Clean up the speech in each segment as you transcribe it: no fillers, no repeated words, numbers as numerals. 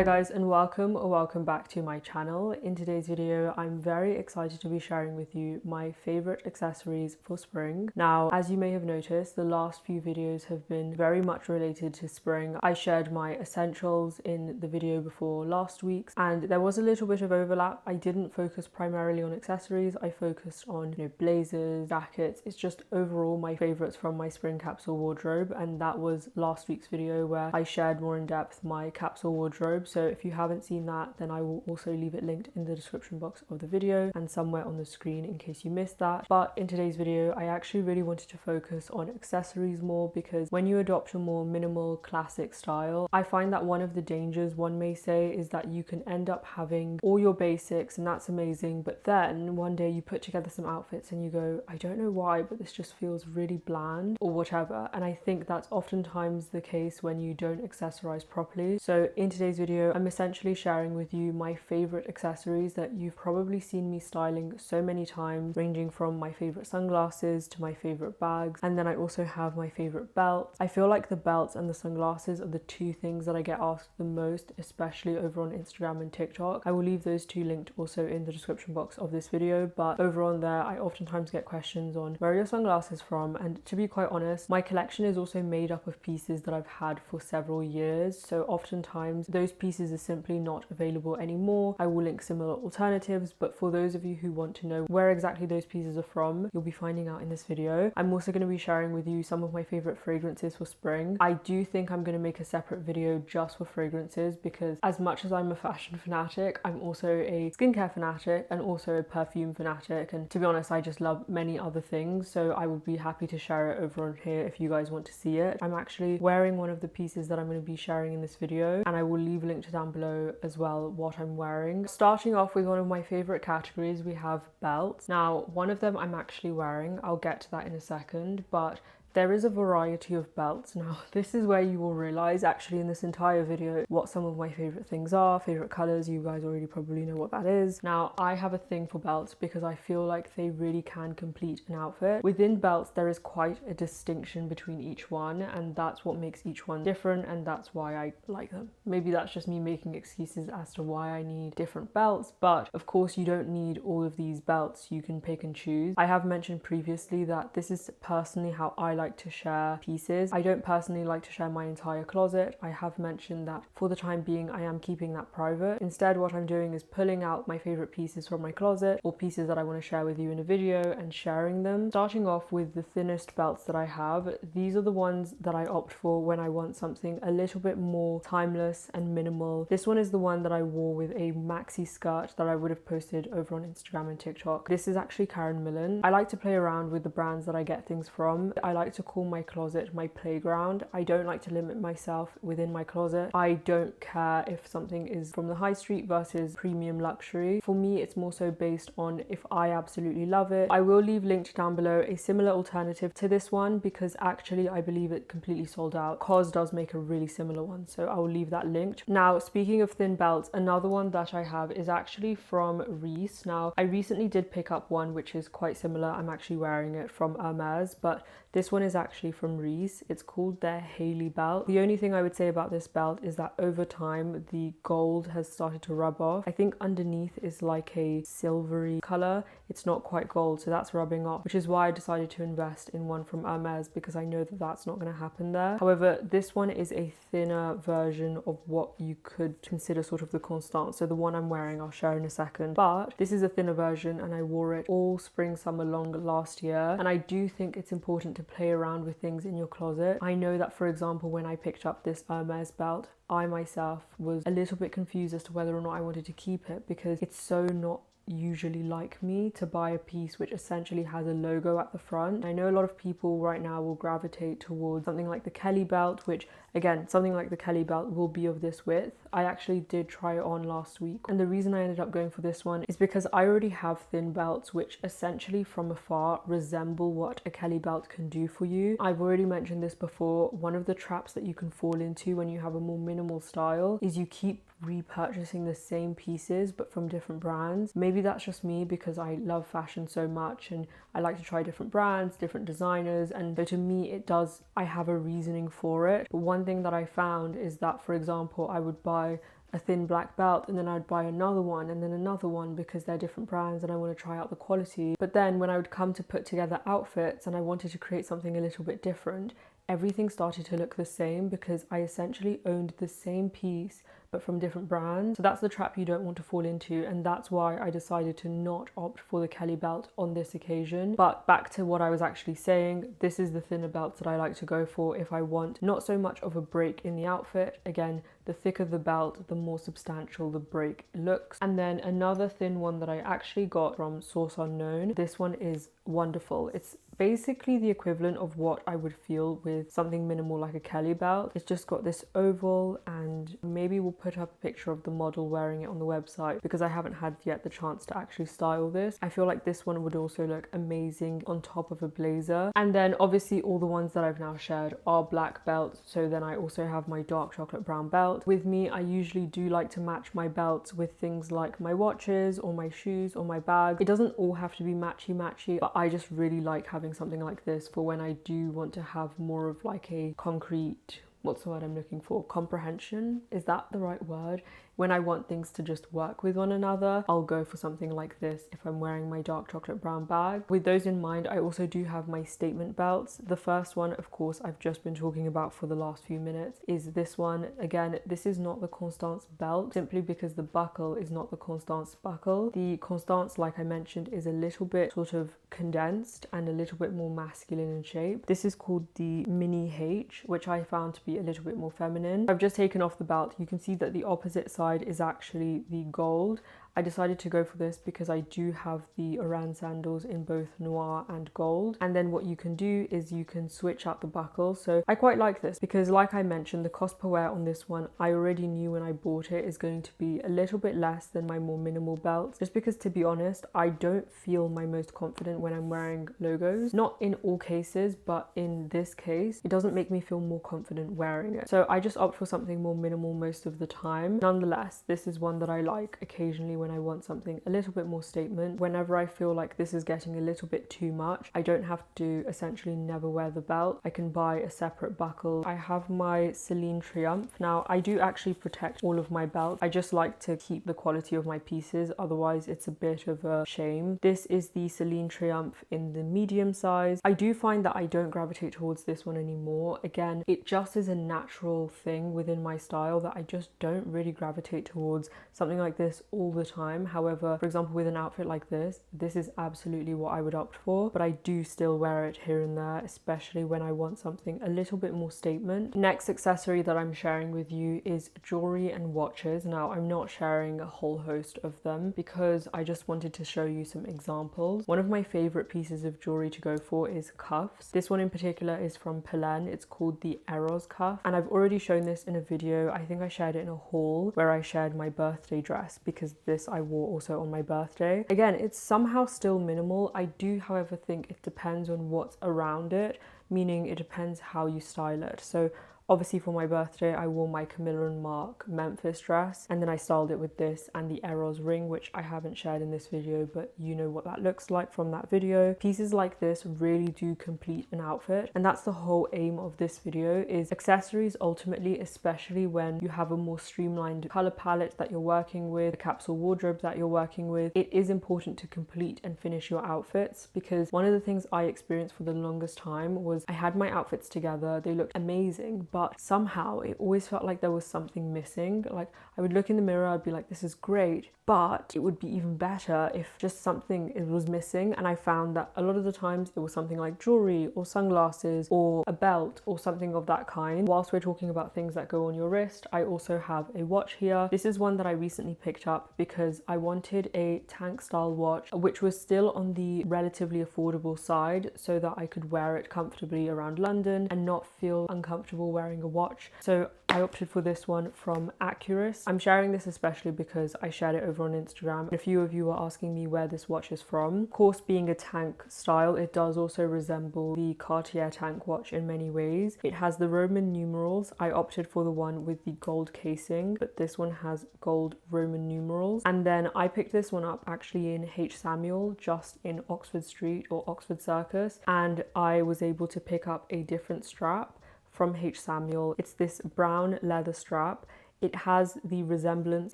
Hi guys, and welcome or welcome back to my channel. In today's video, I'm very excited to be sharing with you my favorite accessories for spring. Now, as you may have noticed, the last few videos have been very much related to spring. I shared my essentials in the video before last week's, and there was a little bit of overlap. I didn't focus primarily on accessories. I focused on, blazers, jackets. It's just overall my favorites from my spring capsule wardrobe, and that was last week's video where I shared more in depth my capsule wardrobe. So if you haven't seen that, then I will also leave it linked in the description box of the video and somewhere on the screen in case you missed that. But in today's video, I actually really wanted to focus on accessories more, because when you adopt a more minimal classic style, I find that one of the dangers, one may say, is that you can end up having all your basics, and that's amazing, but then one day you put together some outfits and you go, I don't know why, but this just feels really bland or whatever. And I think that's oftentimes the case when you don't accessorize properly. So in today's video, I'm essentially sharing with you my favorite accessories that you've probably seen me styling so many times, ranging from my favorite sunglasses to my favorite bags. And then I also have my favorite belt. I feel like the belts and the sunglasses are the two things that I get asked the most, especially over on Instagram and TikTok. I will leave those two linked also in the description box of this video, but over on there, I oftentimes get questions on where are your sunglasses from? And to be quite honest, my collection is also made up of pieces that I've had for several years. So oftentimes those pieces are simply not available anymore. I will link similar alternatives, but for those of you who want to know where exactly those pieces are from, you'll be finding out in this video. I'm also going to be sharing with you some of my favorite fragrances for spring. I do think I'm going to make a separate video just for fragrances, because as much as I'm a fashion fanatic, I'm also a skincare fanatic and also a perfume fanatic, and to be honest, I just love many other things, so I would be happy to share it over on here if you guys want to see it. I'm actually wearing one of the pieces that I'm going to be sharing in this video, and I will leave linked down below as well what I'm wearing. Starting off with one of my favorite categories, we have belts. Now, one of them I'm actually wearing. I'll get to that in a second, but there is a variety of belts. Now, this is where you will realize actually in this entire video what some of my favorite things are, favorite colors. You guys already probably know what that is. Now, I have a thing for belts because I feel like they really can complete an outfit. Within belts, there is quite a distinction between each one, and that's what makes each one different, and that's why I like them. Maybe that's just me making excuses as to why I need different belts, but of course you don't need all of these belts. You can pick and choose. I have mentioned previously that this is personally how I like to share pieces. I don't personally like to share my entire closet. I have mentioned that for the time being I am keeping that private. Instead, what I'm doing is pulling out my favorite pieces from my closet, or pieces that I want to share with you in a video, and sharing them. Starting off with the thinnest belts that I have, these are the ones that I opt for when I want something a little bit more timeless and minimal. This one is the one that I wore with a maxi skirt that I would have posted over on Instagram and TikTok. This is actually Karen Millen. I like to play around with the brands that I get things from. I like to call my closet my playground. I don't like to limit myself within my closet. I don't care if something is from the high street versus premium luxury. For me, it's more so based on if I absolutely love it. I will leave linked down below a similar alternative to this one, because actually I believe it completely sold out. COS does make a really similar one, so I will leave that linked. Now, speaking of thin belts, another one that I have is actually from Reiss. Now, I recently did pick up one which is quite similar. I'm actually wearing it from Hermes, but this one is actually from Reiss. It's called their Haley belt. The only thing I would say about this belt is that over time the gold has started to rub off. I think underneath is like a silvery color. It's not quite gold, so that's rubbing off, which is why I decided to invest in one from Hermes, because I know that that's not going to happen there. However, this one is a thinner version of what you could consider sort of the Constance. So the one I'm wearing I'll share in a second, but this is a thinner version, and I wore it all spring summer long last year, and I do think it's important to play around with things in your closet. I know that, for example, when I picked up this Hermes belt, I myself was a little bit confused as to whether or not I wanted to keep it, because it's so not usually like me to buy a piece which essentially has a logo at the front. I know a lot of people right now will gravitate towards something like the Kelly belt, which again, something like the Kelly belt will be of this width. I actually did try it on last week, and the reason I ended up going for this one is because I already have thin belts which essentially from afar resemble what a Kelly belt can do for you. I've already mentioned this before. One of the traps that you can fall into when you have a more minimal style is you keep repurchasing the same pieces but from different brands. Maybe that's just me because I love fashion so much and I like to try different brands, different designers, and so to me it does, I have a reasoning for it. But one thing that I found is that, for example, I would buy a thin black belt, and then I'd buy another one and then another one because they're different brands and I want to try out the quality. But then when I would come to put together outfits and I wanted to create something a little bit different, everything started to look the same because I essentially owned the same piece but from different brands. So that's the trap you don't want to fall into, and that's why I decided to not opt for the Kelly belt on this occasion. But back to what I was actually saying, this is the thinner belts that I like to go for if I want not so much of a break in the outfit. Again, the thicker the belt, the more substantial the break looks. And then another thin one that I actually got from Source Unknown. This one is wonderful. It's basically the equivalent of what I would feel with something minimal like a Kelly belt. It's just got this oval, and maybe we'll put up a picture of the model wearing it on the website because I haven't had yet the chance to actually style this. I feel like this one would also look amazing on top of a blazer. And then obviously all the ones that I've now shared are black belts, so then I also have my dark chocolate brown belt. With me, I usually do like to match my belts with things like my watches or my shoes or my bag. It doesn't all have to be matchy, but I just really like having something like this for when I do want to have more of like a concrete, what's the word I'm looking for? Comprehension? Is that the right word? When I want things to just work with one another, I'll go for something like this if I'm wearing my dark chocolate brown bag. With those in mind, I also do have my statement belts. The first one, of course, I've just been talking about for the last few minutes, is this one. Again, this is not the Constance belt, simply because the buckle is not the Constance buckle. The Constance, like I mentioned, is a little bit sort of condensed and a little bit more masculine in shape. This is called the Mini H, which I found to be a little bit more feminine. I've just taken off the belt. You can see that the opposite side is actually the gold. I decided to go for this because I do have the Oran sandals in both noir and gold. And then what you can do is you can switch out the buckle. So I quite like this because, like I mentioned, the cost per wear on this one, I already knew when I bought it is going to be a little bit less than my more minimal belts. Just because, to be honest, I don't feel my most confident when I'm wearing logos. Not in all cases, but in this case, it doesn't make me feel more confident wearing it. So I just opt for something more minimal most of the time. Nonetheless, this is one that I like occasionally when I want something a little bit more statement. Whenever I feel like this is getting a little bit too much, I don't have to essentially never wear the belt. I can buy a separate buckle. I have my Celine Triumph. Now, I do actually protect all of my belts. I just like to keep the quality of my pieces, otherwise it's a bit of a shame. This is the Celine Triumph in the medium size. I do find that I don't gravitate towards this one anymore. Again, it just is a natural thing within my style that I just don't really gravitate towards something like this all the time. However, for example, with an outfit like this is absolutely what I would opt for, but I do still wear it here and there, especially when I want something a little bit more statement. Next accessory that I'm sharing with you is jewelry and watches. Now, I'm not sharing a whole host of them because I just wanted to show you some examples. One of my favorite pieces of jewelry to go for is cuffs. This one in particular is from Pelen. It's called the Eros cuff, and I've already shown this in a video. I think I shared it in a haul where I shared my birthday dress, because this I wore also on my birthday. Again, it's somehow still minimal. I do, however, think it depends on what's around it, meaning it depends how you style it. So obviously for my birthday, I wore my Camilla and Mark Memphis dress, and then I styled it with this and the Eros ring, which I haven't shared in this video, but you know what that looks like from that video. Pieces like this really do complete an outfit, and that's the whole aim of this video, is accessories ultimately, especially when you have a more streamlined color palette that you're working with, a capsule wardrobe that you're working with. It is important to complete and finish your outfits, because one of the things I experienced for the longest time was I had my outfits together, they looked amazing, but somehow it always felt like there was something missing. Like, I would look in the mirror, I'd be like, this is great, but it would be even better if just something was missing. And I found that a lot of the times it was something like jewelry or sunglasses or a belt or something of that kind. Whilst we're talking about things that go on your wrist, I also have a watch here. This is one that I recently picked up because I wanted a tank style watch which was still on the relatively affordable side, so that I could wear it comfortably around London and not feel uncomfortable wearing a watch. So I opted for this one from Accurus. I'm sharing this especially because I shared it over on Instagram. A few of you are asking me where this watch is from. Of course, being a tank style, it does also resemble the Cartier tank watch in many ways. It has the Roman numerals. I opted for the one with the gold casing, but this one has gold Roman numerals. And then I picked this one up actually in H. Samuel, just in Oxford Street or Oxford Circus, and I was able to pick up a different strap from H. Samuel. It's this brown leather strap. it has the resemblance.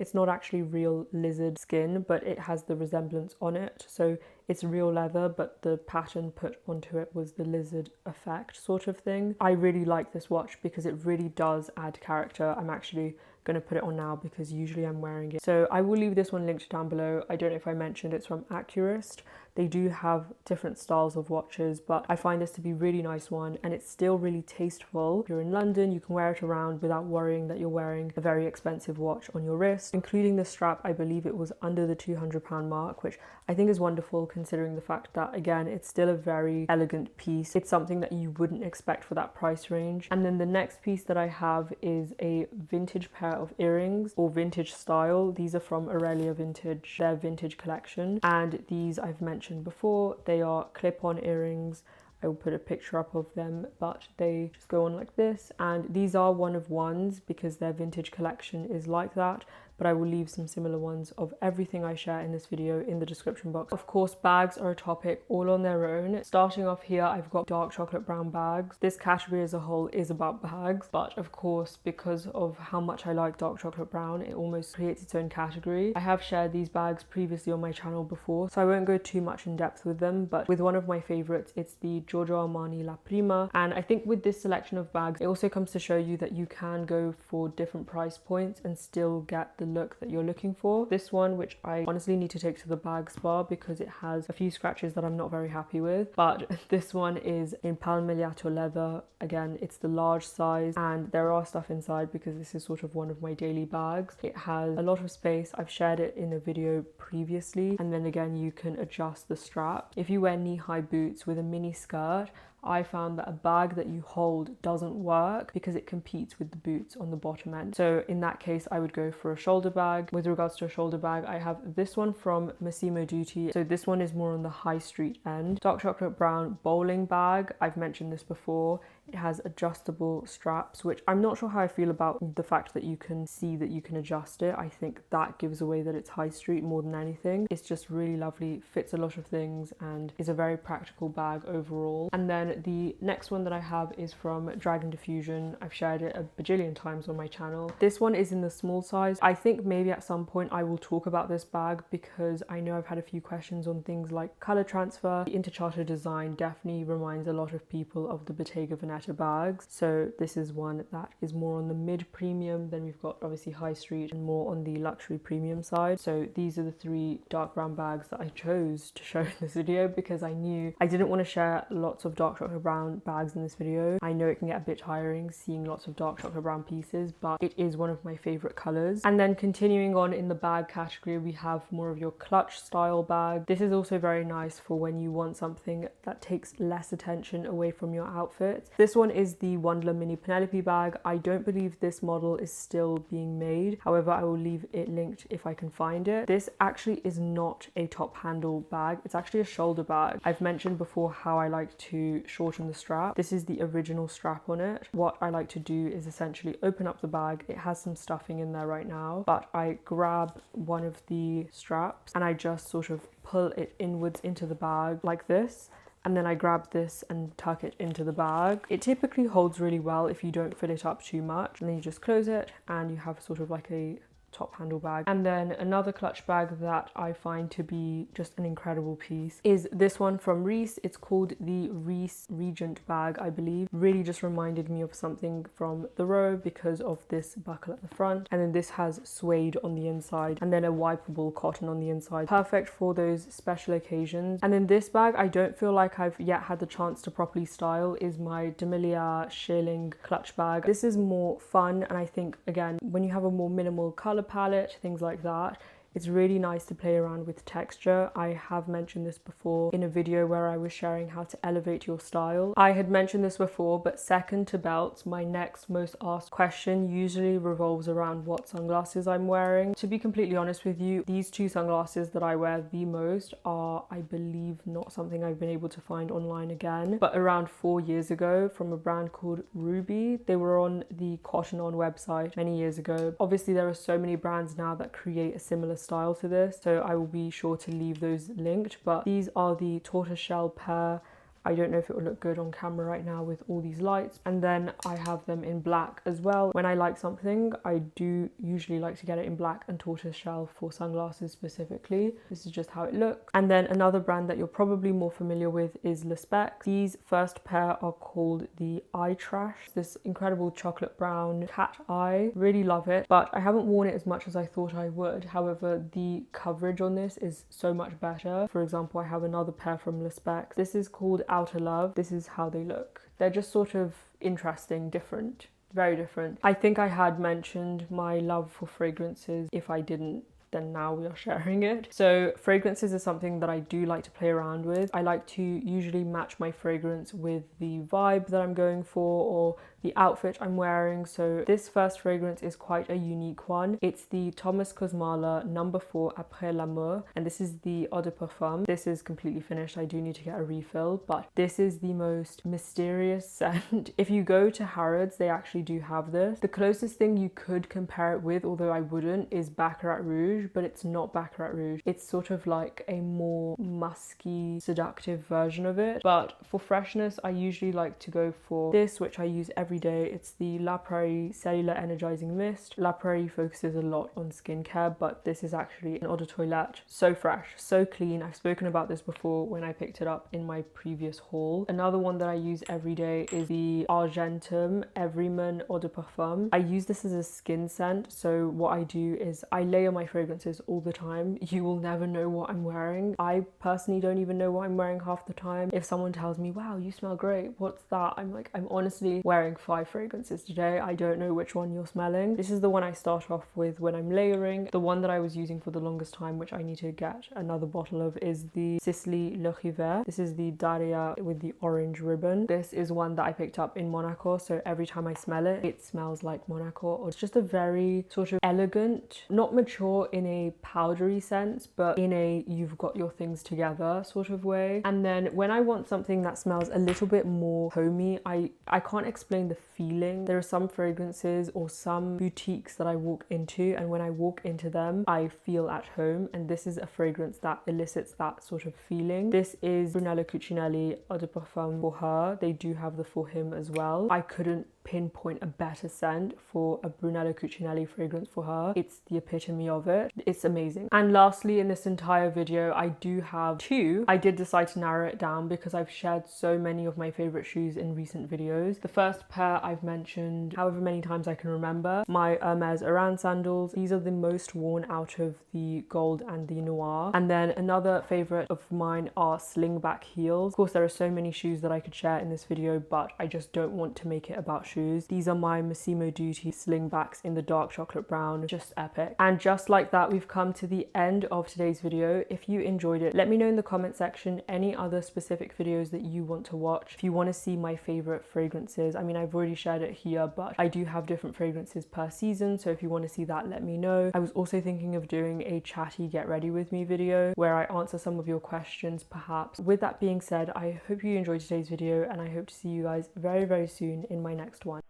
It's not actually real lizard skin, but it has the resemblance on it. So it's real leather, but the pattern put onto it was the lizard effect sort of thing. I really like this watch because it really does add character. I'm actually going to put it on now because usually I'm wearing it. So I will leave this one linked down below. I don't know if I mentioned it's from Accurist. They do have different styles of watches, but I find this to be a really nice one, and it's still really tasteful. If you're in London, you can wear it around without worrying that you're wearing a very expensive watch on your wrist. Including the strap, I believe it was under the £200 mark, which I think is wonderful considering the fact that, again, it's still a very elegant piece. It's something that you wouldn't expect for that price range. And then the next piece that I have is a vintage pair of earrings, or vintage style. These are from Aurelia Vintage, their vintage collection, and these I've mentioned before. They are clip-on earrings. I will put a picture up of them, but they just go on like this, and these are one of ones because their vintage collection is like that. But I will leave some similar ones of everything I share in this video in the description box. Of course, bags are a topic all on their own. Starting off here, I've got dark chocolate brown bags. This category as a whole is about bags, but of course, because of how much I like dark chocolate brown, it almost creates its own category. I have shared these bags previously on my channel before, so I won't go too much in depth with them, but with one of my favorites, it's the Giorgio Armani La Prima. And I think with this selection of bags, it also comes to show you that you can go for different price points and still get the look that you're looking for. This one, which I honestly need to take to the bag spa because it has a few scratches that I'm not very happy with, but this one is in palmigliato leather. Again, it's the large size, and there are stuff inside because this is sort of one of my daily bags. It has a lot of space. I've shared it in a video previously, and then again you can adjust the strap. If you wear knee-high boots with a mini skirt, I found that a bag that you hold doesn't work because it competes with the boots on the bottom end. So in that case, I would go for a shoulder bag. With regards to a shoulder bag, I have this one from Massimo Dutti. So this one is more on the high street end. Dark chocolate brown bowling bag. I've mentioned this before. It has adjustable straps, which I'm not sure how I feel about the fact that you can see that you can adjust it. I think that gives away that it's high street more than anything. It's just really lovely, fits a lot of things, and is a very practical bag overall. And then the next one that I have is from Dragon Diffusion. I've shared it a bajillion times on my channel. This one is in the small size. I think maybe at some point I will talk about this bag because I know I've had a few questions on things like color transfer. The intercharter design definitely reminds a lot of people of the Bottega Veneta bags. So this is one that is more on the mid-premium. Then we've got obviously high street and more on the luxury premium side. So these are the three dark brown bags that I chose to show in this video because I knew I didn't want to share lots of dark chocolate brown bags in this video. I know it can get a bit tiring seeing lots of dark chocolate brown pieces, but it is one of my favorite colors. And then continuing on in the bag category, we have more of your clutch style bag. This is also very nice for when you want something that takes less attention away from your outfit. This one is the Wandler mini Penelope bag. I don't believe this model is still being made. However, I will leave it linked if I can find it. This actually is not a top handle bag. It's actually a shoulder bag. I've mentioned before how I like to shorten the strap. This is the original strap on it. What I like to do is essentially open up the bag. It has some stuffing in there right now, but I grab one of the straps and I just sort of pull it inwards into the bag like this. And then I grab this and tuck it into the bag. It typically holds really well if you don't fill it up too much. And then you just close it and you have sort of like a top handle bag. And then another clutch bag that I find to be just an incredible piece is this one from Reiss. It's called the Reiss Regent bag, I believe. Really just reminded me of something from the row because of this buckle at the front, and then this has suede on the inside and then a wipeable cotton on the inside. Perfect for those special occasions. And then this bag I don't feel like I've yet had the chance to properly style is my Demilia Shearling clutch bag. This is more fun, and I think again when you have a more minimal color palette, things like that, it's really nice to play around with texture. I have mentioned this before in a video where I was sharing how to elevate your style. I had mentioned this before, but second to belts, my next most asked question usually revolves around what sunglasses I'm wearing. To be completely honest with you, these two sunglasses that I wear the most are, I believe, not something I've been able to find online again, but around 4 years ago from a brand called Ruby. They were on the Cotton On website many years ago. Obviously, there are so many brands now that create a similar style to this, so I will be sure to leave those linked, but these are the tortoiseshell pair. I don't know if it will look good on camera right now with all these lights. And then I have them in black as well. When I like something, I do usually like to get it in black and tortoiseshell for sunglasses specifically. This is just how it looks. And then another brand that you're probably more familiar with is Le Specs. These first pair are called the Eye Trash. This incredible chocolate brown cat eye. Really love it, but I haven't worn it as much as I thought I would. However, the coverage on this is so much better. For example, I have another pair from Le Specs. This is called Outer Love. This is how they look. They're just sort of interesting, different, very different. I think I had mentioned my love for fragrances. If I didn't, then now we are sharing it. So fragrances is something that I do like to play around with. I like to usually match my fragrance with the vibe that I'm going for or the outfit I'm wearing. So this first fragrance is quite a unique one. It's the Thomas Kosmala number 4 Après l'Amour, and this is the Eau de Parfum. This is completely finished. I do need to get a refill, but this is the most mysterious scent. If you go to Harrods, they actually do have this. The closest thing you could compare it with, although I wouldn't, is Baccarat Rouge, but it's not Baccarat Rouge. It's sort of like a more musky, seductive version of it. But for freshness, I usually like to go for this, which I use every day. It's the La Prairie Cellular Energizing Mist. La Prairie focuses a lot on skincare, but this is actually an eau de toilette. So fresh, so clean. I've spoken about this before when I picked it up in my previous haul. Another one that I use every day is the Argentum Everyman Eau de Parfum. I use this as a skin scent, so what I do is I layer my fragrances all the time. You will never know what I'm wearing. I personally don't even know what I'm wearing half the time. If someone tells me, wow, you smell great, what's that? I'm like, I'm honestly wearing 5 fragrances today. I don't know which one you're smelling. This is the one I start off with when I'm layering. The one that I was using for the longest time, which I need to get another bottle of, is the Sicily Le River. This is the Daria with the orange ribbon. This is one that I picked up in Monaco, so every time I smell it, it smells like Monaco. It's just a very sort of elegant, not mature in a powdery sense, but in a you've got your things together sort of way. And then when I want something that smells a little bit more homey, I can't explain the feeling. There are some fragrances or some boutiques that I walk into, and when I walk into them, I feel at home, and this is a fragrance that elicits that sort of feeling. This is Brunello Cucinelli Eau de Parfum for her. They do have the for him as well. I couldn't pinpoint a better scent for a Brunello Cucinelli fragrance for her. It's the epitome of it. It's amazing. And lastly, in this entire video, I do have 2. I did decide to narrow it down because I've shared so many of my favorite shoes in recent videos. The first pair I've mentioned however many times I can remember. My Hermes Oran sandals. These are the most worn out of the gold and the noir. And then another favorite of mine are slingback heels. Of course, there are so many shoes that I could share in this video, but I just don't want to make it about shoes. These are my Massimo Dutti slingbacks in the dark chocolate brown. Just epic. And just like that, we've come to the end of today's video. If you enjoyed it, let me know in the comment section any other specific videos that you want to watch. If you want to see my favorite fragrances, I mean, I've already shared it here, but I do have different fragrances per season, so if you want to see that, let me know. I was also thinking of doing a chatty get ready with me video where I answer some of your questions perhaps. With that being said, I hope you enjoyed today's video, and I hope to see you guys very, very soon in my next one.